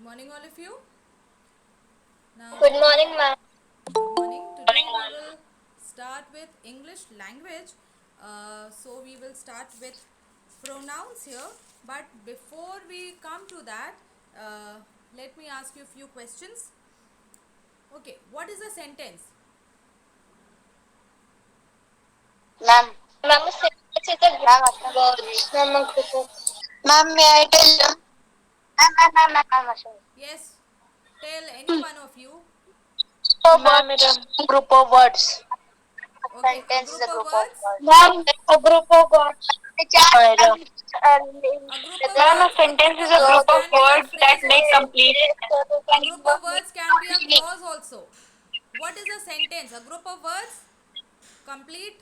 morning, all of you. Now, Good today, morning, ma'am. good morning. Today, we will start with English language. So, we will start with pronouns here. But before we come to that, let me ask you a few questions. Okay, what is a sentence? Ma'am. Ma'am, this is a group word. Ma'am, a group of. Ma'am, may I tell you? Ma'am, Ashwini. Yes, tell any one of you. Ma'am, it is a group of words. Okay, a Sentence is group a of group of words. words. Ma'am, a group of words. Madam. A group of Ma'am, a words. A group sentence is of a words group of can be a words that phrase make also. complete. A group of words can be a clause also. What is a sentence? A group of words. Complete.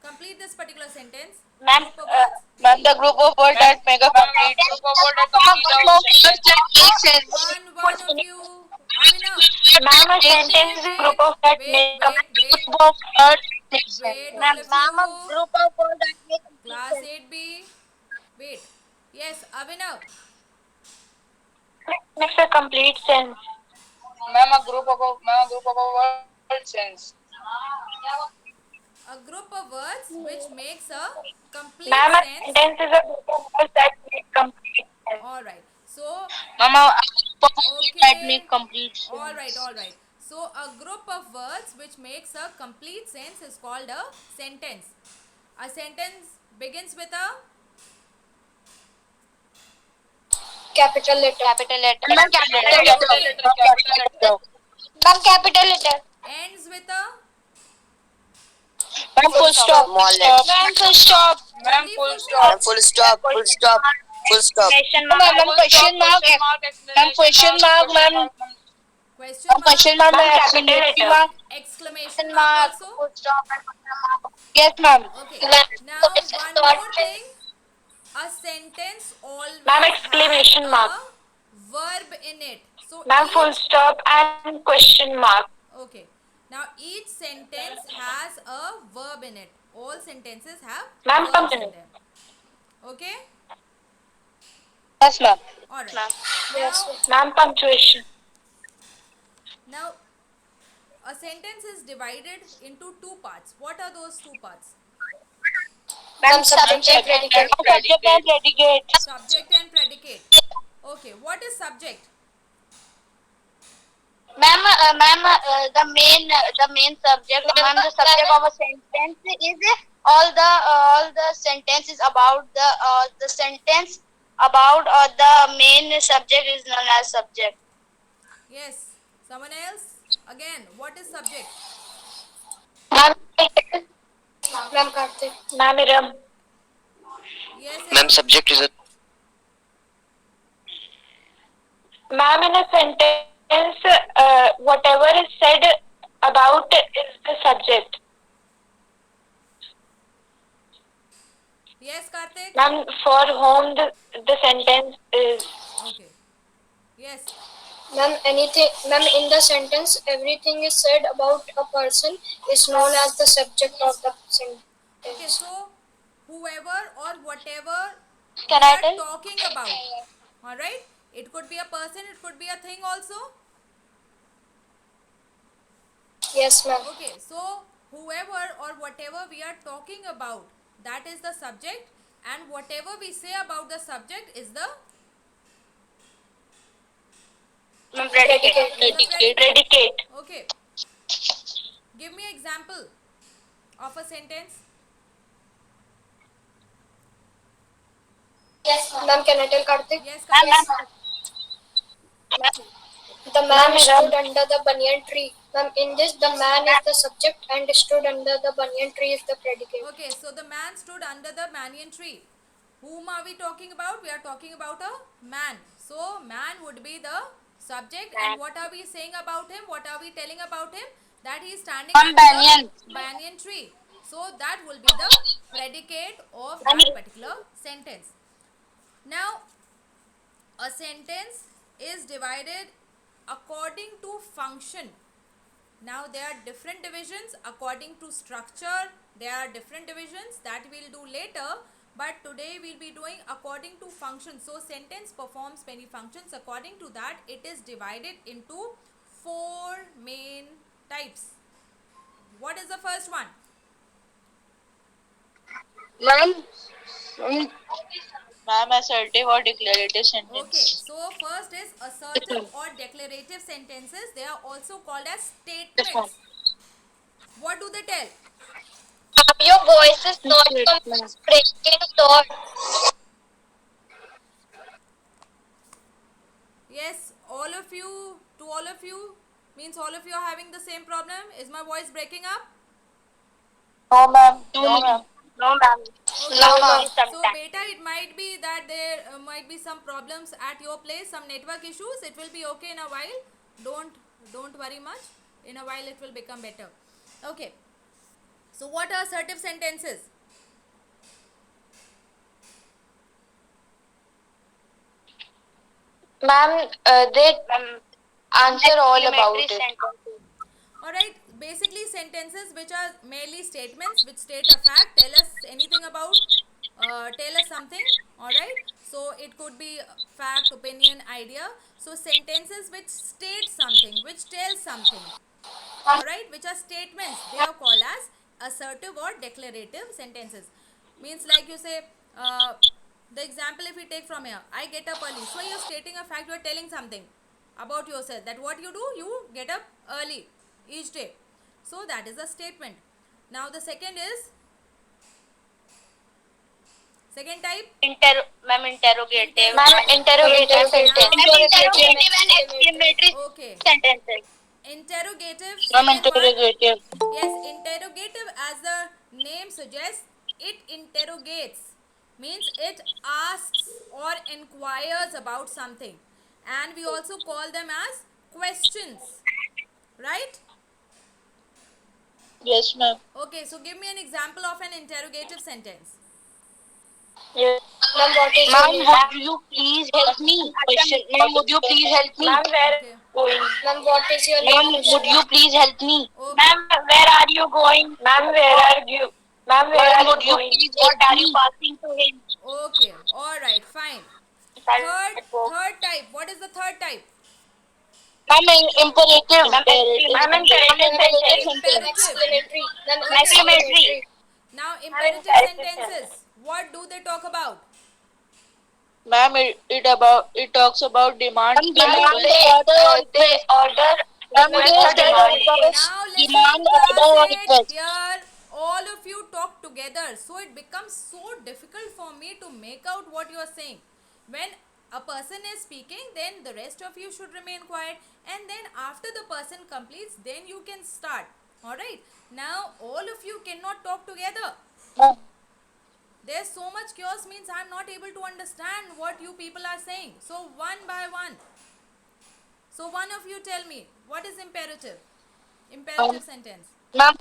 Complete this particular sentence. A Ma'am, group of words. ma'am, the group of words that make a complete. Group of words that complete our sentence. That make sense. One of you. Abhinav. Ma'am, a sentence is a group Wait. of that Wait. make a Wait. Wait. group of words make sense. Wait. All Ma'am, of a you. group of words that make complete Class sense. 8B. Wait. Yes. Abhinav. Makes a complete sense. Ma'am, a group of words sense. A group of words which makes a complete Ma'am, a sense. sentence is a group of words that make complete sense. All right. So, Ma'am, a group of words that okay. make complete All right. sense. All right. So, a group of words which makes a complete sense is called a sentence. A sentence begins with a Capital letter. Capital letter. Ma'am, capital letter. okay, Capital letter. Ma'am, capital letter. ends with a Ma'am, full stop. Small letter. Ma'am, full stop. Ma'am, only full full stop. stop. Ma'am, full stop. Full stop. Full stop. Question mark. Ma'am, question mark. Ma'am, question mark. Ma'am, Question mark. question mark. Ma'am, exclamation mark. Exclamation Question mark mark. also. Full stop. And question mark. Yes, ma'am. Okay. Now, one more Ma'am, thing. A sentence ma'am, always has exclamation mark. a verb in it. So Ma'am, full each stop and question mark. okay. Now each sentence has a verb in it. All sentences have Ma'am, verbs in continue. them. Okay? Yes, ma'am. Alright. Ma'am. Yes, Now ma'am, punctuation. now a sentence is divided into two parts. What are those two parts? Ma'am, subject and predicate. Subject and predicate. Subject and predicate. Okay, what is subject? The main subject. Ma'am, the subject of a sentence is all the sentences about the sentence about the main subject is known as subject. Yes. Someone else? Again, what is subject? Ma'am, ma'am, Karthik. Ma'am, Iram. Yes, Ma'am, Iram. subject is a. Ma'am, in a sentence, whatever is said about is the subject. Yes, Karthik. Ma'am, for whom the sentence is. Okay. Yes. Ma'am, in the sentence, everything is said about a person is known as the subject of the Okay, sentence. so whoever or whatever Can we I are tell? talking about. Alright? It could be a person, it could be a thing also. Yes, ma'am. Okay, so whoever or whatever we are talking about, that is the subject, and whatever we say about the subject is the Ma'am, predicate. is the predicate. Predicate. Okay, give me example of a sentence. Yes, ma'am. Ma'am, can I tell Karthik? Yes, Yes, Karthik. ma'am. The man stood under the banyan tree. Ma'am, in this, the man is the subject and stood under the banyan tree is the predicate. Okay, so the man stood under the banyan tree. Whom are we talking about? We are talking about a man. So, man would be the subject, and what are we saying about him? What are we telling about him? That he is standing On under the banyan. banyan tree. So, that will be the predicate of that particular sentence. Now, a sentence is divided according to function. Now there are different divisions according to structure. There are different divisions that we'll do later. but today we'll be doing according to functions. So sentence performs many functions. According to that, it is divided into four main types. What is the first one? Ma'am, ma'am, assertive or declarative Okay, sentence. so first is assertive or declarative sentences. They are also called as Yes, ma'am. statements. What do they tell? Your voice is not breaking thought. Yes, all of you, to all of you, means all of you are having the same problem. Is my voice breaking up? No, ma'am. No, ma'am. No, ma'am. Okay. No, ma'am. So beta, it might be that there might be some problems at your place, some network issues. It will be okay in a while. Don't worry much. In a while, it will become better. Okay. So what are assertive sentences? Ma'am, they answer all about it. Alright, basically sentences which are merely statements which state a fact, tell us anything about, tell us something. Alright, so it could be fact, opinion, idea. So sentences which state something, which tell something. Alright, which are statements, they are called as assertive or declarative sentences. Means like you say, the example if we take from here, I get up early. So you're stating a fact, you're telling something about yourself, that what you do, you get up early each day. So that is a statement. Now the second is, second type, Ma'am, interrogative. Ma'am, Interrogative sentence. Interrogative and exclamatory okay, sentences. interrogative, Ma'am, second one. interrogative. Yes, interrogative, as the name suggests, it interrogates, means it asks or inquires about something, and we also call them as questions, right? Yes, ma'am. Okay, so give me an example of an interrogative sentence. Yes. Ma'am, what is ma'am, would you please help me? Question. Ma'am, would you please help me? Ma'am, where Okay, going? Ma'am, what is your name? Ma'am, would you please help me? okay, Ma'am, where are you going? Ma'am, where are you? Ma'am, where are you going? What are you passing to him? okay, all right, fine. Third type, what is the third type? Ma'am, imperative. Ma'am, imperative sentence. Imperative. Exclamatory. Ma'am, Okay. exclamatory. Now imperative sentences, what do they talk about? Ma'am, it talks about demand. Demand they order. Ma'am, Now listen demand class order or 8, request. here all of you talk together, so it becomes so difficult for me to make out what you are saying. When a person is speaking, then the rest of you should remain quiet, and then after the person completes, then you can start. Alright, now all of you cannot talk together. There's so much chaos, means I'm not able to understand what you people are saying. So one by one. So one of you tell me, what is imperative? Imperative sentence. Ma'am,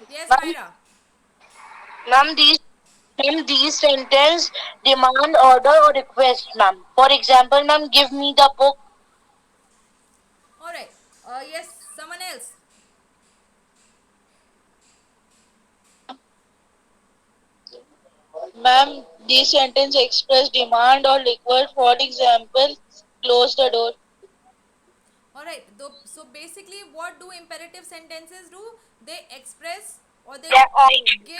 Yes, ma'am, Myra. ma'am, these sentence demand order or request, ma'am. For example, ma'am, give me the book. Alright. Yes, someone else. Ma'am, these sentence express demand or request. For example, close the door. Alright. So basically, what do imperative sentences do? They express or they give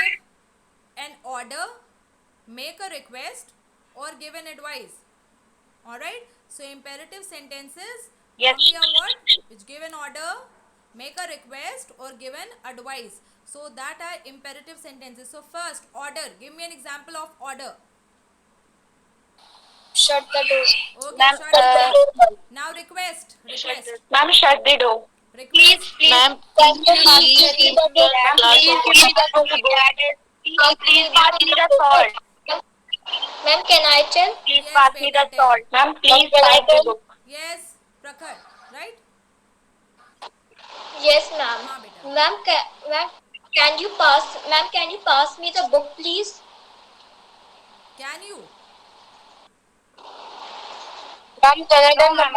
an order, make a request, or give an advice. Alright. So imperative sentences Yes. normally are what? Which give an order, make a request, or give an advice. So that are imperative sentences. So first, order. Give me an example of order. Shut the door. Okay, Ma'am, shut the door. Now request. Request. ma'am, shut the door. Request. Ma'am, can you please give me the book? Please give me the book. Please pass me the salt. Ma'am, can I tell? Please Yes, pass me beta, the tell. salt. Ma'am, please pass the book. Yes, Prakhar. Right? Yes, ma'am. हाँ बेटा. Ma'am, can you pass me the book, please? Can you? Ma'am, can I tell ma'am?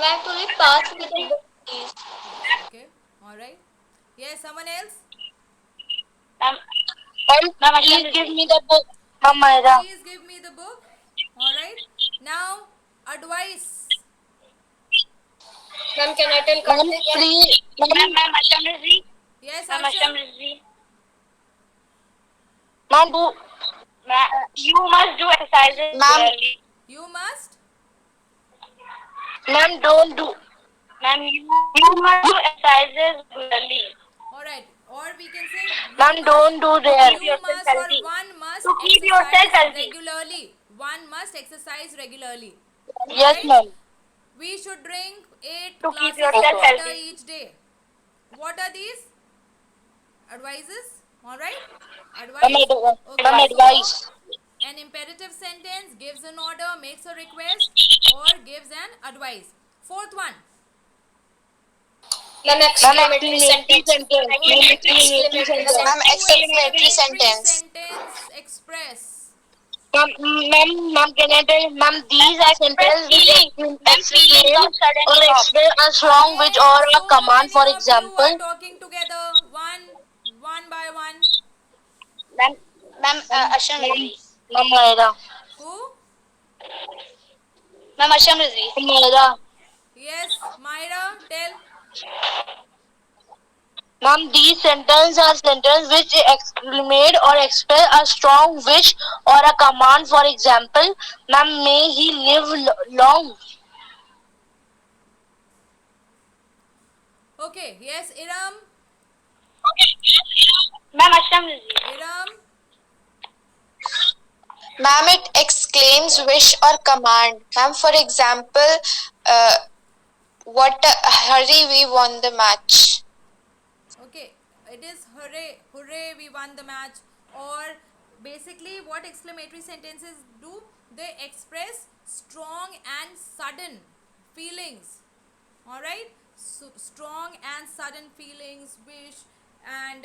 Ma'am, could you pass me the book, please? Yes. Okay. All right. Yes, someone else? Ma'am, Ma'am, please give me the book. Ma'am, Myra. Please give me the book. All right. Now, advice. Ma'am, can I tell Ma'am, Karthik? please. Ma'am, Asham Yes, Ma'am, Arsham. Ma'am, you must do exercises. Ma'am, You must. ma'am, don't do. Ma'am, you must do exercises regularly. All right. Or we can say Ma'am, don't do that. you must or one must To keep yourself exercise healthy. regularly. One must exercise regularly. Yes, Right? ma'am. We should drink 8 To keep glasses yourself of water healthy. each day. What are these? Advices? All right? Ma'am, Advice? ma'am, advice. An imperative sentence gives an order, makes a request, or gives an advice. Fourth one. Ma'am, exclamatory sentence. Exclamatory sentence. Ma'am, exclamatory sentence. Sentence express. Ma'am, can I tell? Ma'am, these are sentences which explain or express a strong which or a command. For You are example, talking together one by one. ma'am, Asham Rizvi. Ma'am, Myra. Who? Ma'am, Asham Rizvi. Myra. Yes, Myra, tell. Ma'am, these sentences are sentences which exclaim or express a strong wish or a command. For example, ma'am, may he live long. Okay, yes, Iram. Ma'am, Asham Rizvi. Iram. Ma'am, it exclaims wish or command. Ma'am, for example, what a hurry we won the match. Okay, it is hooray, hooray, we won the match. Or basically, what exclamatory sentences do? They express strong and sudden feelings. All right, so strong and sudden feelings, wish, and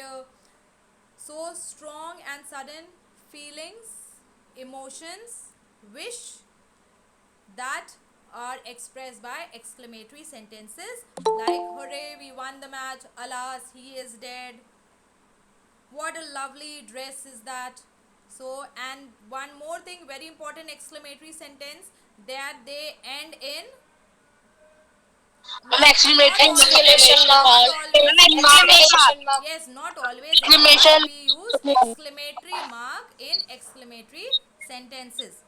so strong and sudden feelings, emotions, wish that are expressed by exclamatory sentences like hooray, we won the match, alas, he is dead, what a lovely dress is that. So, and one more thing, very important exclamatory sentence, that they end in Exclamation mark. Exclamation mark. yes, not always, Exclamation. but we use exclamatory mark in exclamatory sentences.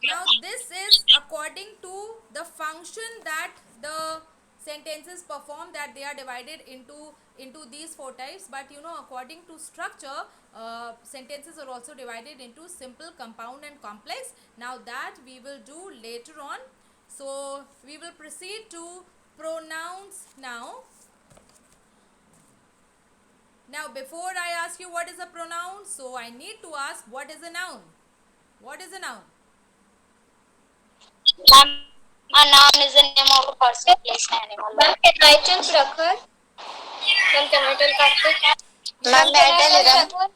Now this is according to the function that the sentences perform, that they are divided into these four types. But you know, according to structure, sentences are also divided into simple, compound and complex. Now that we will do later on. So we will proceed to pronouns now. Now before I ask you what is a pronoun, so I need to ask what is a noun. What is a noun? Ma'am, a noun is the name of a person, place, animal. Ma'am, can I tell Prakhar? Ma'am, can I tell Karthik? Ma'am, may I tell Iram?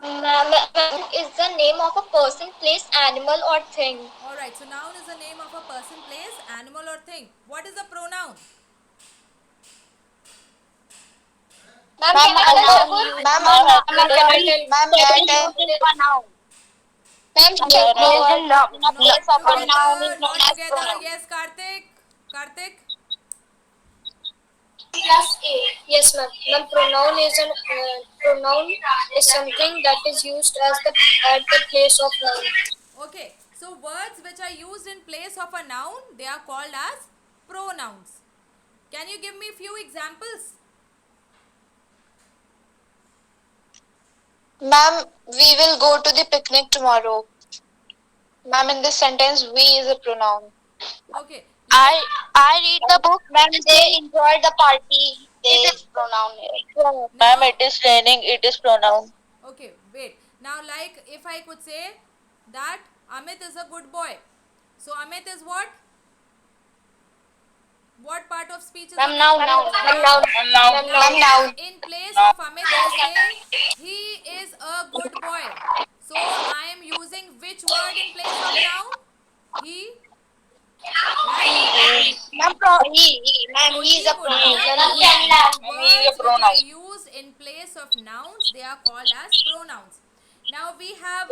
Ma'am is the name of a person, place, animal or thing. Alright, so noun is the name of a person, place, animal or thing. What is a pronoun? Ma'am, can I tell Prakhar? Ma'am, Ma'am, ma'am, can I tell? may I tell? Ma'am, Place of a noun is known Not as together. pronoun. Yes, Karthik. Karthik. Class A. Yes, ma'am. Ma'am, pronoun is something that is used as at the place of noun. Okay, so words which are used in place of a noun, they are called as pronouns. Can you give me a few examples? Ma'am, we will go to the picnic tomorrow. Ma'am, in this sentence, we is a pronoun. Okay. I read the book. Ma'am, they enjoy the party. They is pronoun here. Ma'am, it is raining. It is pronoun. Okay, wait. Now, like if I could say that Amit is a good boy. So, Amit is what? What part of speech is Ma'am, Amit? noun. Ma'am, noun. In place of Amit, I say he is a good boy. So, I am using which word in place of noun? He. Right? Ma'am, he. Ma'am, he is a would be pronoun. the He is a words which pronoun. are used in place of nouns, they are called as pronouns. Now we have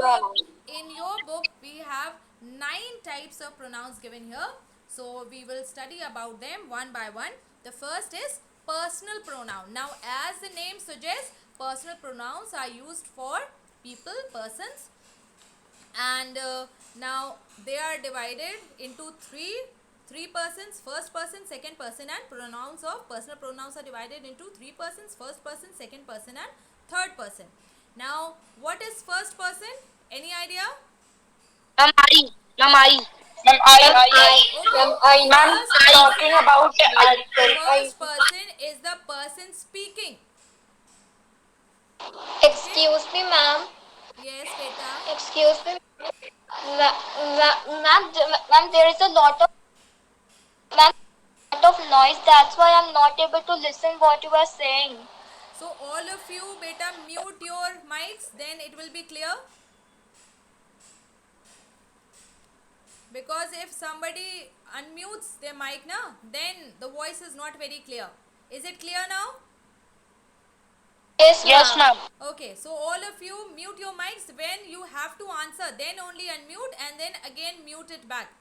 in your book we have 9 types of pronouns given here. So we will study about them one by one. The first is personal pronoun. Now as the name suggests, personal pronouns are used for people, persons, and now they are divided into three persons: first person, second person, and pronouns of personal pronouns are divided into 3 persons: first person, second person, and third person. Now what is first person? Any idea? Ma'am, I. Ma'am, I. Okay, Ma'am, first talking person, about first person is the person speaking. Excuse me, ma'am. Yes, beta. Excuse me. Ma'am, there is a lot of noise. That's why I'm not able to listen what you are saying. So all of you beta mute your mics, then it will be clear. Because if somebody unmutes their mic now, then the voice is not very clear. Is it clear now? Yes, ma'am. Okay, so all of you mute your mics when you have to answer, then only unmute and then again mute it back.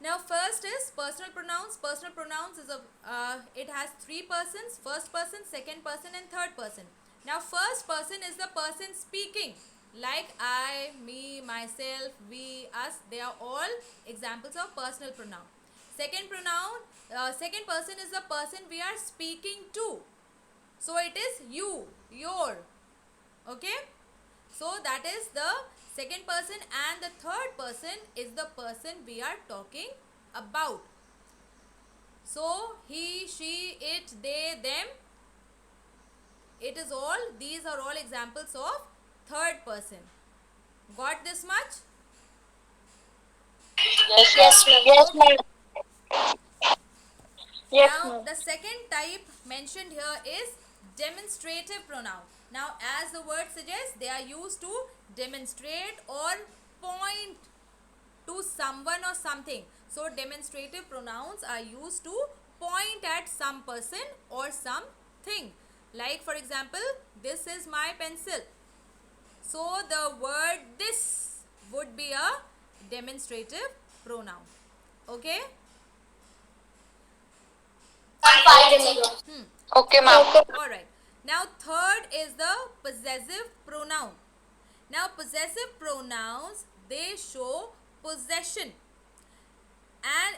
Now first is personal pronouns. Personal pronouns is it has 3 persons: first person, second person, and third person. Now first person is the person speaking, like I, me, myself, we, us. They are all examples of personal pronoun. Second second person is the person we are speaking to. So it is you, your. Okay. So that is the second person, and the third person is the person we are talking about. So he, she, it, they, them. It is all, these are all examples of third person. Got this much? Yes, ma'am. Yes, ma'am. Yes, Now ma'am. the second type mentioned here is demonstrative pronoun. Now as the word suggests, they are used to demonstrate or point to someone or something. So demonstrative pronouns are used to point at some person or something. Like for example, this is my pencil. So the word this would be a demonstrative pronoun. Okay? Okay, ma'am. Alright. Now third is the possessive pronoun. Now possessive pronouns, they show possession. And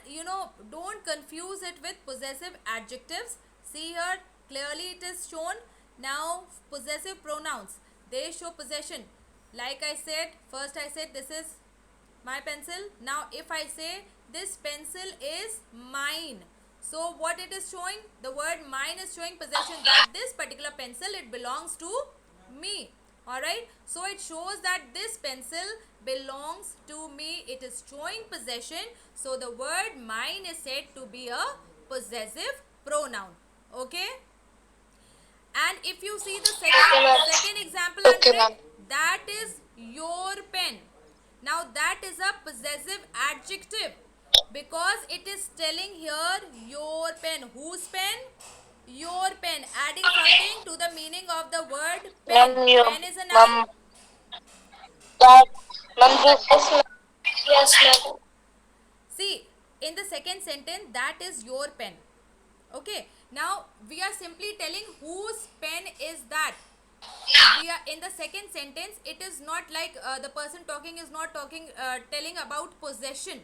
don't confuse it with possessive adjectives. See here, clearly it is shown. Now possessive pronouns, they show possession. Like I said, first I said this is my pencil. Now if I say this pencil is mine, so what it is showing? The word mine is showing possession, that this particular pencil, it belongs to me. Alright, so it shows that this pencil belongs to me. It is showing possession. So the word mine is said to be a possessive pronoun. Okay. And if you see the second example Okay, under ma'am. it, that is your pen. Now that is a possessive adjective, because it is telling here your pen. Whose pen? Your pen. Adding something to the meaning of the word pen. Pen is a noun. That, ma'am, yes, ma'am. Yes, ma'am. See, in the second sentence, that is your pen. Okay. Now we are simply telling whose pen is that. We are in the second sentence. It is not like the person talking is not telling about possession.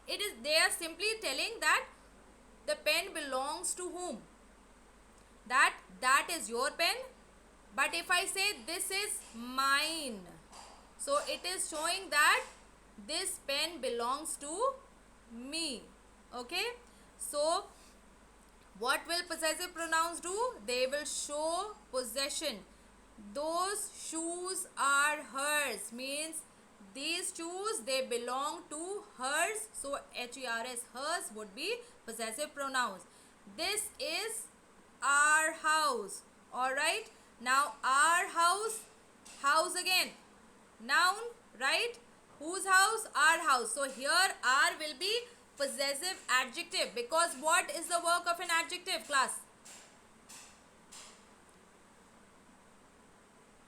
It is, they are simply telling that the pen belongs to whom. That is your pen. But if I say this is mine, so it is showing that this pen belongs to me. Okay. So what will possessive pronouns do? They will show possession. Those shoes are hers, means these shoes, they belong to hers. So HERS, hers, would be possessive pronouns. This is our house. Alright. Now our house, house again, noun, right? Whose house? Our house. So here our will be possessive adjective, because what is the work of an adjective, class?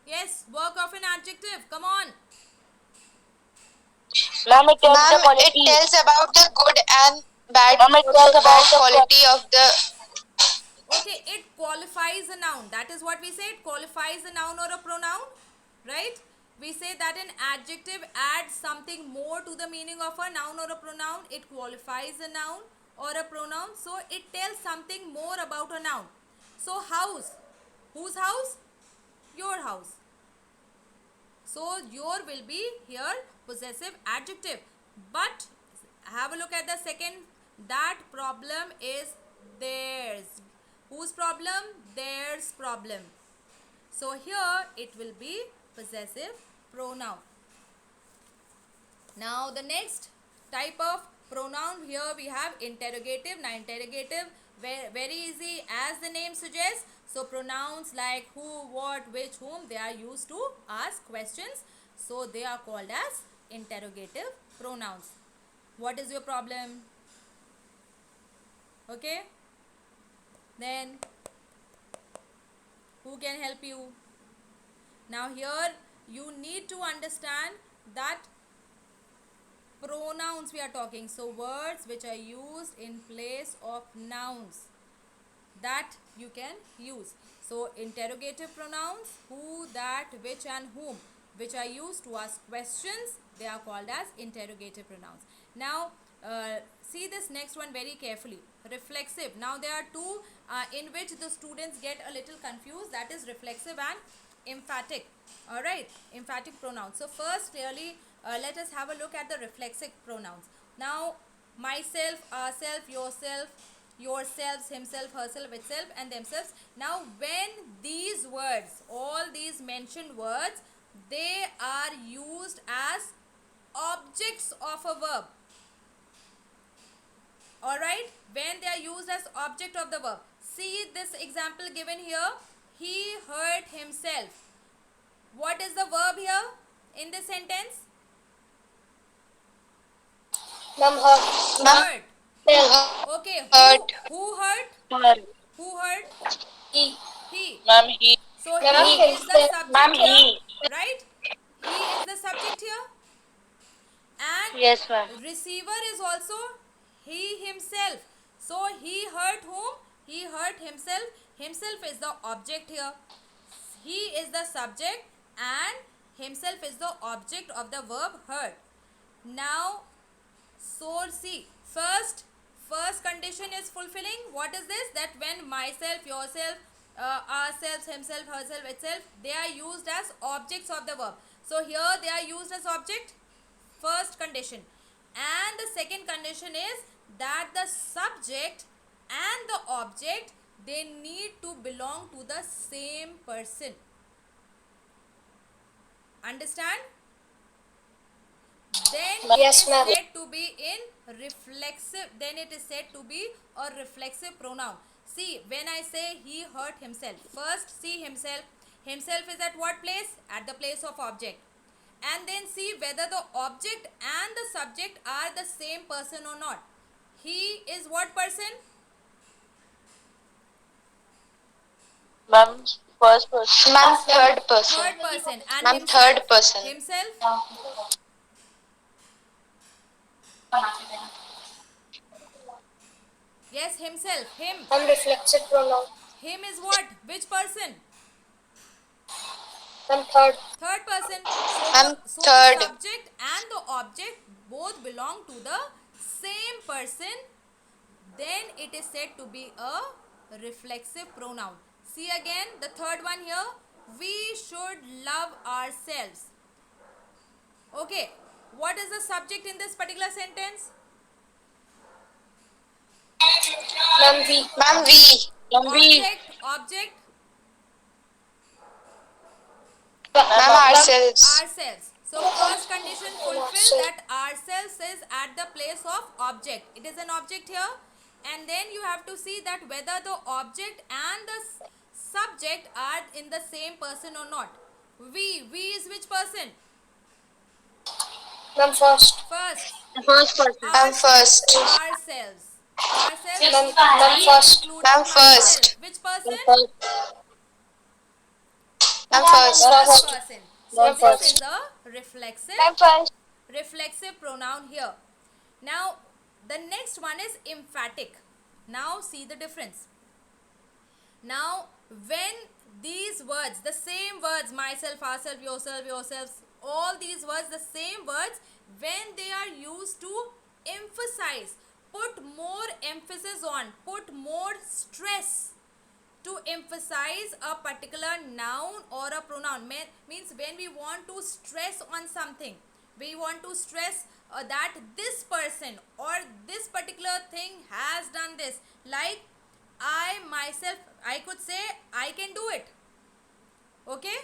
Yes, work of an adjective, come on. Ma'am, it tells the Ma'am, quality. it tells about the good and bad, Ma'am, it tells about bad the quality of the. Okay, it qualifies a noun. That is what we say. It qualifies a noun or a pronoun, right? We say that an adjective adds something more to the meaning of a noun or a pronoun. It qualifies a noun or a pronoun. So it tells something more about a noun. So house. Whose house? Your house. So your will be here possessive adjective. But have a look at the second. That problem is theirs. Whose problem? Theirs problem. So here it will be possessive pronoun. Now the next type of pronoun, here we have interrogative. Now interrogative, very easy as the name suggests. So pronouns like who, what, which, whom, they are used to ask questions. So they are called as interrogative pronouns. What is your problem? Okay. Then who can help you? Now here you need to understand that pronouns we are talking. So words which are used in place of nouns, that you can use. So interrogative pronouns, who, that, which and whom, which are used to ask questions, they are called as interrogative pronouns. Now see this next one very carefully. Reflexive. Now there are two in which the students get a little confused, that is reflexive and emphatic. All right, emphatic pronouns. So first clearly let us have a look at the reflexive pronouns. Now myself, ourself, yourself, yourselves, himself, herself, itself and themselves. Now when these words, all these mentioned words, they are used as objects of a verb. Alright, when they are used as object of the verb. See this example given here. He hurt himself. What is the verb here in this sentence? Ma'am, hurt. Ma'am, Hurt. Okay, hurt. who hurt? Ma'am, Who hurt? He. He. ma'am, he. So Ma'am, he is the himself. Ma'am, subject here, he. right? He is the subject here. And Yes, ma'am. receiver is also he himself. So he hurt whom? He hurt himself. Himself is the object here. He is the subject and himself is the object of the verb hurt. Now, so see, first condition is fulfilling. What is this? That when myself, yourself, ourselves, himself, herself, itself, they are used as objects of the verb. So here they are used as object. First condition. And the second condition is that the subject and the object, they need to belong to the same person. Understand? Then Yes, it ma'am. is said to be in reflexive. Then it is said to be a reflexive pronoun. See, when I say he hurt himself, first see himself. Himself is at what place? At the place of object. And then see whether the object and the subject are the same person or not. He is what person? Ma'am, first person. Ma'am, third person. Third person. And Ma'am, himself? third person. Himself? Yes, himself. Him. Reflexive pronoun. Him is what? Which person? Ma'am, third. Third person. I'm So third. the subject and the object both belong to the same person. Then it is said to be a reflexive pronoun. See again the third one here. We should love ourselves. Okay. What is the subject in this particular sentence? Ma'am, we. Ma'am, we. Ma'am, we. Object. Ma'am, ourselves. Ourselves. So first condition fulfill, that ourselves is at the place of object. It is an object here. And then you have to see that whether the object and the subject are in the same person or not. We is which person? Ma'am, first. First. The first person. Ma'am, first. Ourselves. Ourselves. Ma'am, It means ma'am, we first. including Ma'am, myself. first. Which Ma'am, person? first. Ma'am, first. First First. person. So Ma'am, this first. is a Ma'am, first. reflexive pronoun here. Now the next one is emphatic. Now see the difference. Now when these words, the same words, myself, ourself, yourself, yourselves, all these words, the same words, when they are used to emphasize, put more emphasis on, put more stress, to emphasize a particular noun or a pronoun, means when we want to stress on something, we want to stress that this person or this particular thing has done this, like I myself, I could say I can do it. Okay,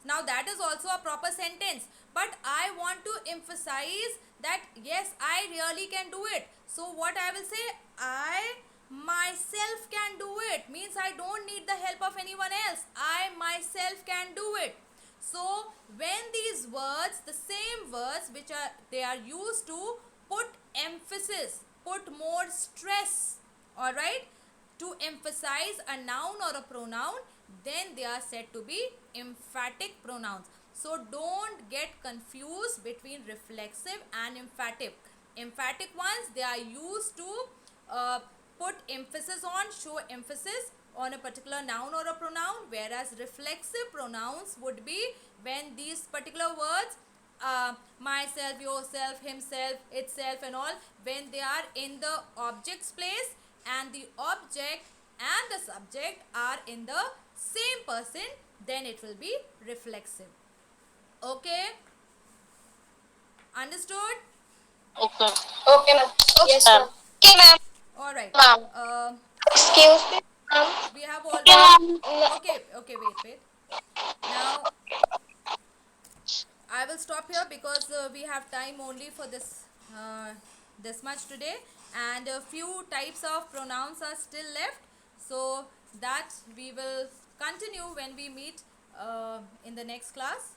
now that is also a proper sentence, but I want to emphasize that yes, I really can do it. So what I will say, I myself can do it, means I don't need the help of anyone else, I myself can do it. So when these words, the same words which are, they are used to put emphasis, put more stress, all right, to emphasize a noun or a pronoun, then they are said to be emphatic pronouns. So don't get confused between reflexive and emphatic. Emphatic ones, they are used to put emphasis on, show emphasis on a particular noun or a pronoun, whereas reflexive pronouns would be when these particular words, myself, yourself, himself, itself and all, when they are in the object's place and the object and the subject are in the same person, then it will be reflexive. Okay, understood? Okay. Okay, ma'am. Yes, ma'am. Okay, ma'am. All right. Ma'am. Excuse me, ma'am. We have all. Okay, ma'am. Okay, wait. Now I will stop here because we have time only for this much today, and a few types of pronouns are still left. So that we will continue when we meet in the next class.